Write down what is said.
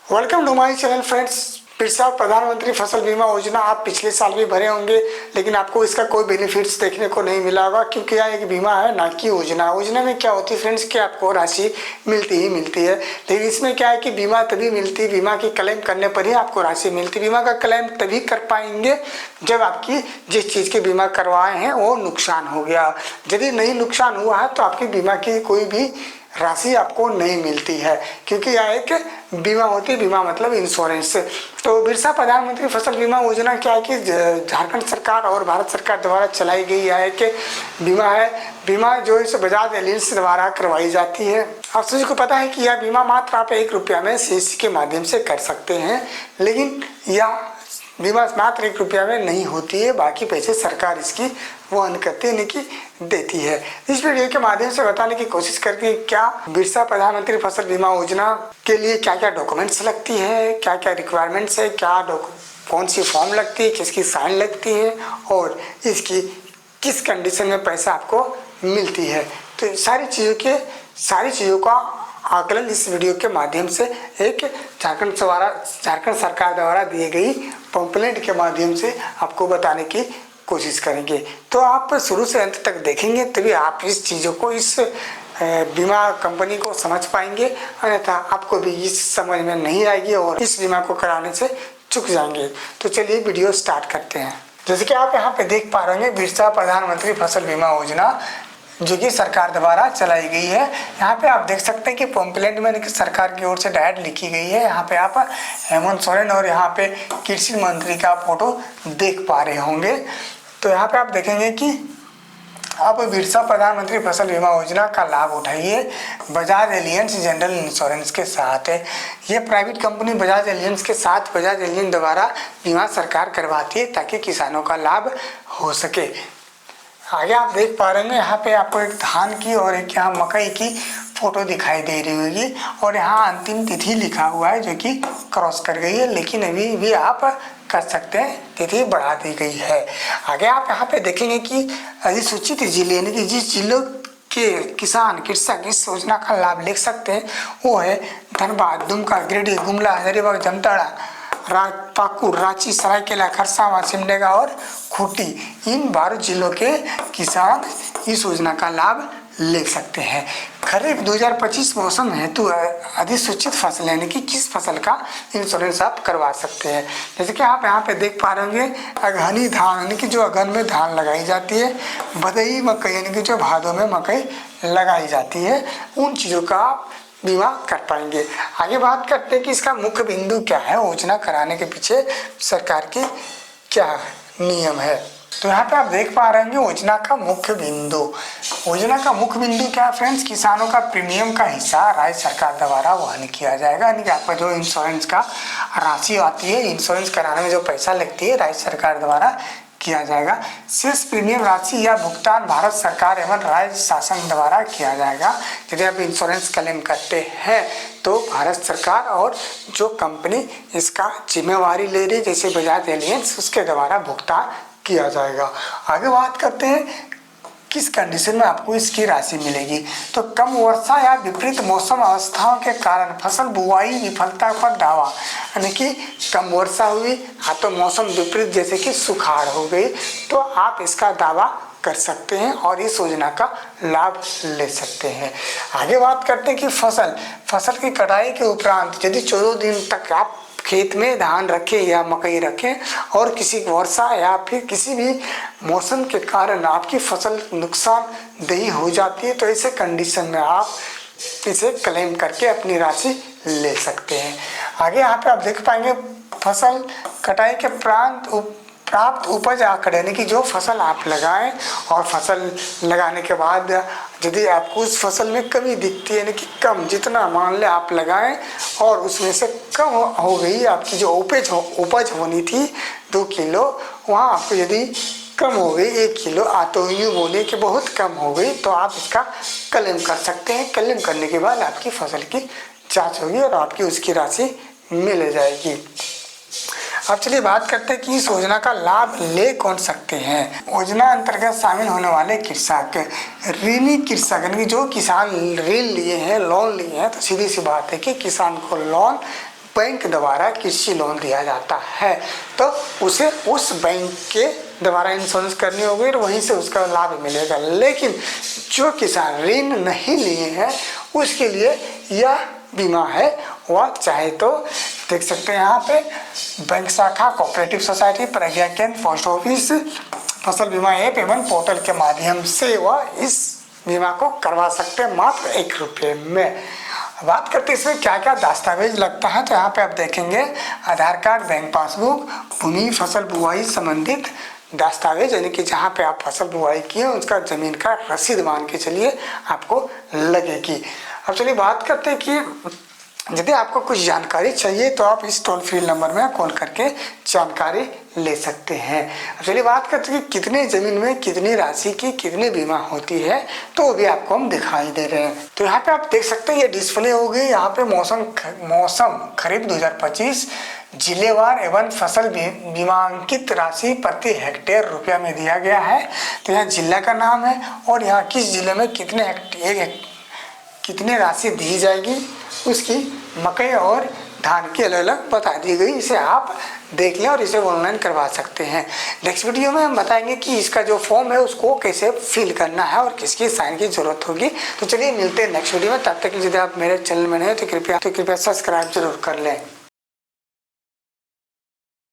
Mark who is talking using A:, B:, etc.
A: Welcome to my channel friends. पिछला प्रधानमंत्री फसल बीमा योजना आप पिछले साल भी भरे होंगे, लेकिन आपको इसका कोई बेनिफिट्स देखने को नहीं मिला होगा, क्योंकि यह एक बीमा है ना कि योजना। योजना में क्या होती है फ्रेंड्स कि आपको राशि मिलती ही मिलती है, लेकिन इसमें क्या है कि बीमा तभी मिलती है, बीमा की क्लेम करने पर ही आपको राशि मिलती है। बीमा का क्लेम तभी कर पाएंगे जब आपकी जिस चीज़ की बीमा करवाए हैं वो नुकसान हो गया। यदि नहीं नुकसान हुआ है तो आपकी बीमा की कोई भी राशि आपको नहीं मिलती है, क्योंकि यह एक बीमा होती है। बीमा मतलब इंश्योरेंस। तो बिरसा प्रधानमंत्री फसल बीमा योजना क्या है कि झारखंड सरकार और भारत सरकार द्वारा चलाई गई है कि बीमा है। बीमा जो इस बजाज एलियंस द्वारा करवाई जाती है। आप सभी को पता है कि यह बीमा मात्र आप 1 रुपया में CSC के माध्यम से कर सकते हैं, लेकिन यह बीमा मात्र 1 रुपया में नहीं होती है, बाकी पैसे सरकार इसकी वहन करती है, यानी कि देती है। इस वीडियो के माध्यम से बताने की कोशिश करती है क्या बिरसा प्रधानमंत्री फसल बीमा योजना के लिए क्या क्या डॉक्यूमेंट्स लगती है, क्या क्या रिक्वायरमेंट्स है, कौन सी फॉर्म लगती है, किसकी साइन लगती है और इसकी किस कंडीशन में पैसा आपको मिलती है। तो सारी चीज़ों का आकलन इस वीडियो के माध्यम से एक झारखंड सरकार द्वारा दी गई पंपलेट के माध्यम से आपको बताने की कोशिश करेंगे। तो आप शुरू से अंत तक देखेंगे तभी आप इस चीज़ों को, इस बीमा कंपनी को समझ पाएंगे, अन्यथा आपको भी इस समझ में नहीं आएगी और इस बीमा को कराने से चूक जाएंगे। तो चलिए वीडियो स्टार्ट करते हैं। जैसे कि आप यहाँ पे देख पा रहे हैं बिरसा प्रधानमंत्री फसल बीमा योजना जो कि सरकार द्वारा चलाई गई है। यहाँ पे आप देख सकते हैं कि पम्पलेट में सरकार की ओर से डायरेक्ट लिखी गई है। यहाँ पे आप हेमंत सोरेन और यहाँ पे कृषि मंत्री का फोटो देख पा रहे होंगे। तो यहाँ पे आप देखेंगे कि आप बिरसा प्रधानमंत्री फसल बीमा योजना का लाभ उठाइए बजाज एलियंस जनरल इंश्योरेंस के साथ है। ये प्राइवेट कंपनी बजाज एलियंस के साथ बजाज एलियंस द्वारा बीमा सरकार करवाती है ताकि किसानों का लाभ हो सके। आगे आप देख पा रहे हैं यहाँ पे आपको एक धान की और एक यहाँ मकई की फोटो दिखाई दे रही होगी और यहाँ अंतिम तिथि लिखा हुआ है जो कि क्रॉस कर गई है, लेकिन अभी भी आप कर सकते हैं, तिथि बढ़ा दी गई है। आगे आप यहाँ पे देखेंगे कि अधिसूचित जिले यानी कि जिस जिलों के किसान कृषक इस योजना का लाभ ले सकते हैं वो है धनबाद, दुमका, गिरिडीह, गुमला, हजारीबाग, जामताड़ा, पाकुड़, रांची, सरायकेला, खरसावां, सिमडेगा और खूंटी। इन 12 जिलों के किसान इस योजना का लाभ ले सकते हैं। खरीफ 2025 मौसम हेतु अधिसूचित फसल यानी कि किस फसल का इंश्योरेंस आप करवा सकते हैं। जैसे कि आप यहाँ पे देख पा रहे होंगे अगहनी धान यानी कि जो अगहन में धान लगाई जाती है, भदई मकई यानी कि जो भादों में मकई लगाई जाती है, उन चीज़ों का बीमा कर पाएंगे। आगे बात करते हैं कि इसका मुख्य बिंदु क्या है, योजना कराने के पीछे सरकार के क्या नियम है। तो यहाँ पे आप देख पा रहे हैं योजना का मुख्य बिंदु। योजना का मुख्य बिंदु क्या है फ्रेंड्स, किसानों का प्रीमियम का हिस्सा राज्य सरकार द्वारा वहन किया जाएगा, यानी कि आपका जो इंश्योरेंस का राशि आती है, इंश्योरेंस कराने में जो पैसा लगती है राज्य सरकार द्वारा किया जाएगा। शेष प्रीमियम राशि या भुगतान भारत सरकार एवं राज्य शासन द्वारा किया जाएगा। यदि आप इंश्योरेंस क्लेम करते हैं तो भारत सरकार और जो कंपनी इसका जिम्मेवारी ले रही जैसे बजाज एलियंस, उसके द्वारा भुगतान किया जाएगा। आगे बात करते हैं किस कंडीशन में आपको इसकी राशि मिलेगी। तो कम वर्षा या विपरीत मौसम अवस्थाओं के कारण फसल बुआई विफलता पर दावा, यानी कि कम वर्षा हुई तो मौसम विपरीत जैसे कि सुखाड़ हो गई तो आप इसका दावा कर सकते हैं और इस योजना का लाभ ले सकते हैं। आगे बात करते हैं कि फसल की कटाई के उपरांत यदि 14 दिन तक आप खेत में धान रखें या मकई रखें और किसी वर्षा या फिर किसी भी मौसम के कारण आपकी फसल नुकसानदेही हो जाती है तो ऐसे कंडीशन में आप इसे क्लेम करके अपनी राशि ले सकते हैं। आगे यहाँ पे आप देख पाएंगे फसल कटाई के प्राप्त उपज आंकड़े, यानी कि जो फसल आप लगाएं और फसल लगाने के बाद यदि आपको उस फसल में कमी दिखती है, यानी कि कम, जितना मान ले आप लगाएं और उसमें से कम हो गई आपकी जो उपज होनी थी 2 किलो, वहाँ आपको यदि कम हो गई 1 किलो तो यूँ बोले कि बहुत कम हो गई तो आप इसका क्लेम कर सकते हैं। क्लेम करने के बाद आपकी फसल की जाँच होगी और आपकी उसकी राशि मिल जाएगी। अब चलिए बात करते हैं कि इस योजना का लाभ ले कौन सकते हैं। योजना अंतर्गत शामिल होने वाले कृषक, ऋणी कृषक यानी कि जो किसान ऋण लिए हैं, लोन लिए हैं, तो सीधी सी बात है कि किसान को लोन बैंक द्वारा कृषि लोन दिया जाता है तो उसे उस बैंक के द्वारा इंश्योरेंस करनी होगी और वहीं से उसका लाभ मिलेगा। लेकिन जो किसान ऋण नहीं लिए हैं उसके लिए यह बीमा है, वह चाहे तो देख सकते हैं यहाँ पे बैंक शाखा, कोऑपरेटिव सोसाइटी, प्रज्ञा केंद्र, पोस्ट ऑफिस, फसल बीमा ऐप एवं पोर्टल के माध्यम से वह इस बीमा को करवा सकते हैं मात्र 1 रुपये में। बात करते हैं इसमें क्या क्या दस्तावेज लगता है, तो यहाँ पे आप देखेंगे आधार कार्ड, बैंक पासबुक, भूमि फसल बुआई संबंधित दस्तावेज, यानी कि जहाँ पे आप फसल बुआई किए उसका जमीन का रसीद मान के चलिए आपको लगेगी। अब चलिए बात करते हैं कि यदि आपको कुछ जानकारी चाहिए तो आप इस टोल फ्री नंबर में कॉल करके जानकारी ले सकते हैं। अब चलिए बात करते हैं कि कितने ज़मीन में कितनी राशि की कितनी बीमा होती है, तो वो भी आपको हम दिखाई दे रहे हैं। तो यहाँ पे आप देख सकते हैं ये डिस्प्ले होगी, यहाँ पे मौसम खरीफ 2025 जिलेवार एवं फसल बीमांकित राशि प्रति हेक्टेयर रुपया में दिया गया है। तो यहाँ जिला का नाम है और यहाँ किस जिले में कितने राशि दी जाएगी, उसकी मकई और धान की अलग अलग बता दी गई। इसे आप देख लें और इसे ऑनलाइन करवा सकते हैं। नेक्स्ट वीडियो में हम बताएंगे कि इसका जो फॉर्म है उसको कैसे फिल करना है और किसकी साइन की जरूरत होगी। तो चलिए मिलते हैं नेक्स्ट वीडियो में, तब तक यदि आप मेरे चैनल में नहीं हो तो कृपया सब्सक्राइब जरूर कर लें।